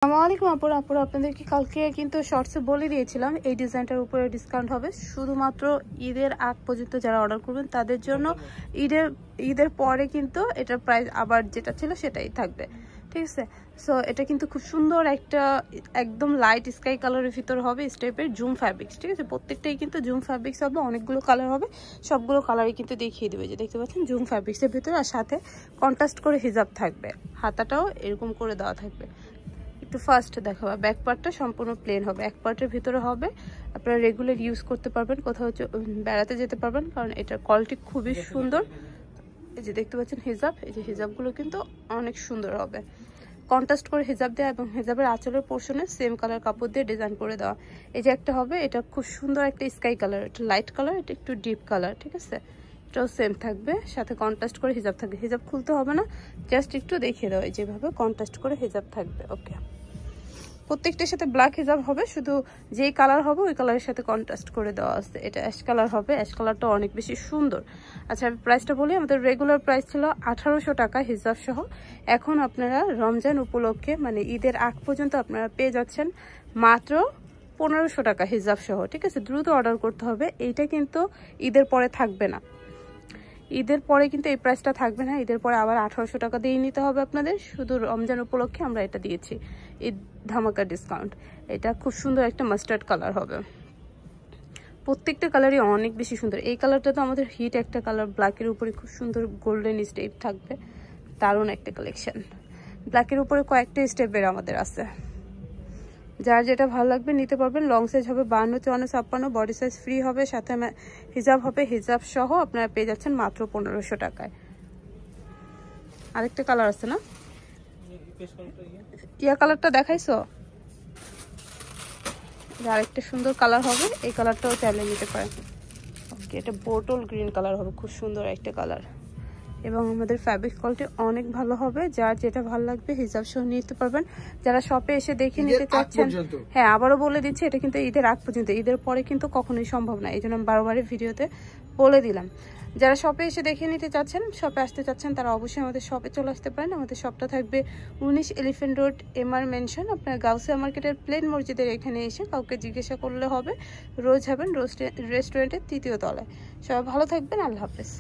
আসসালামু আলাইকুম আপুরা আপনাদেরকে কালকে কিন্তু শর্টসে বলে দিয়েছিলাম এই ডিজাইনটার উপরে ডিসকাউন্ট হবে শুধুমাত্র ঈদের আগ পর্যন্ত যারা অর্ডার করবেন তাদের জন্য। ঈদের পরে কিন্তু এটার প্রাইস আবার যেটা ছিল সেটাই থাকবে, ঠিক আছে। সো এটা কিন্তু খুব সুন্দর একটা একদম লাইট স্কাই কালারের ভিতর হবে স্টেপের জুম ফ্যাব্রিক্স, ঠিক আছে। প্রত্যেকটাই কিন্তু জুম ফ্যাব্রিক্স হবে, অনেকগুলো কালার হবে, সবগুলো কালারই কিন্তু দেখিয়ে দেবে। যে দেখতে পাচ্ছেন জুম ফ্যাব্রিক্সের ভিতরে, আর সাথে কন্ট্রাস্ট করে হিজাব থাকবে, হাতাটাও এরকম করে দেওয়া থাকবে। একটু ফার্স্ট দেখাবো, ব্যাক পার্টটা সম্পূর্ণ প্লেন হবে, এক পার্টের ভিতরে হবে। আপনারা রেগুলার ইউজ করতে পারবেন, কোথাও বেড়াতে যেতে পারবেন, কারণ এটার কোয়ালিটি খুবই সুন্দর। এই যে দেখতে পাচ্ছেন হিজাব, এই যে হিজাবগুলো কিন্তু অনেক সুন্দর হবে, কন্ট্রাস্ট করে হিজাব দেওয়া এবং হিজাবের আঁচলের পোর্শনে সেম কালার কাপড় দিয়ে ডিজাইন করে দেওয়া। এই যে একটা হবে, এটা খুব সুন্দর একটা স্কাই কালার, এটা লাইট কালার, এটা একটু ডিপ কালার, ঠিক আছে। এটাও সেম থাকবে, সাথে কন্ট্রাস্ট করে হিজাব থাকবে। হিজাব খুলতে হবে না, জাস্ট একটু দেখিয়ে দেওয়া, যেভাবে কন্ট্রাস্ট করে হিজাব থাকবে। ওকে, প্রত্যেকটার সাথে ব্ল্যাক হিজাব হবে, শুধু যেই কালার হবে ওই কালারের সাথে কন্ট্রাস্ট করে দেওয়া আছে। এটা অ্যাশ কালার হবে, অ্যাশ কালারটা অনেক বেশি সুন্দর। আচ্ছা আমি প্রাইসটা বলি, আমাদের রেগুলার প্রাইস ছিল 1800 টাকা হিজাব সহ। এখন আপনারা রমজান উপলক্ষে মানে ঈদের আগ পর্যন্ত আপনারা পেয়ে যাচ্ছেন মাত্র 1500 টাকা হিজাব সহ, ঠিক আছে। দ্রুত অর্ডার করতে হবে, এইটা কিন্তু ঈদের পরে থাকবে না। ঈদের পরে কিন্তু এই প্রাইসটা থাকবে না, ঈদের পরে আবার 1800 টাকা দিয়ে নিতে হবে আপনাদের। শুধু রমজান উপলক্ষে আমরা এটা দিয়েছি, ঈদ ধামাকা ডিসকাউন্ট। এটা খুব সুন্দর একটা মাস্টার্ড কালার হবে, প্রত্যেকটা কালারই অনেক বেশি সুন্দর। এই কালারটা তো আমাদের হিট একটা কালার, ব্ল্যাকের উপরে খুব সুন্দর গোল্ডেন স্টেপ থাকবে, দারুণ একটা কালেকশন। ব্ল্যাকের উপরে কয়েকটা স্টেপের আমাদের আছে, যার যেটা ভালো লাগবে নিতে পারবেন। লং সাইজ হবে 52, 54, 56, বডি সাইজ ফ্রি হবে, সাথে হিজাব হবে, হিজাব সহ আপনারা পেয়ে যাচ্ছেন মাত্র 1500 টাকায়। আরেকটা কালার আছে না, ইয়া কালারটা দেখাইছো, আরেকটা সুন্দর কালার হবে, এই কালারটাও চাইলে নিতে পারেন। ওকে, এটা বোটল গ্রিন কালার হবে, খুব সুন্দর একটা কালার, এবং আমাদের ফ্যাব্রিক কোয়ালিটি অনেক ভালো হবে। যার যেটা ভালো লাগবে হিজাব সহ নিতে পারবেন। যারা শপে এসে দেখে নিতে চাচ্ছেন, হ্যাঁ আবারও বলে দিচ্ছি, এটা কিন্তু ঈদের আগ পর্যন্ত, ঈদের পরে কিন্তু কখনোই সম্ভব না, এই জন্য আমি বারবারই ভিডিওতে বলে দিলাম। যারা শপে এসে দেখে নিতে চাচ্ছেন, শপে আসতে চাচ্ছেন, তারা অবশ্যই আমাদের শপে চলে আসতে পারেন। আমাদের শপটা থাকবে 19 এলিফ্যান্ট রোড MR মেনশন, আপনার গাউসিয়া মার্কেটের প্লেন মসজিদের এখানে এসে কাউকে জিজ্ঞাসা করলে হবে। রোজ হ্যাভেন রেস্টুরেন্টের 3য় তলায়। সবাই ভালো থাকবেন, আল্লাহ হাফেজ।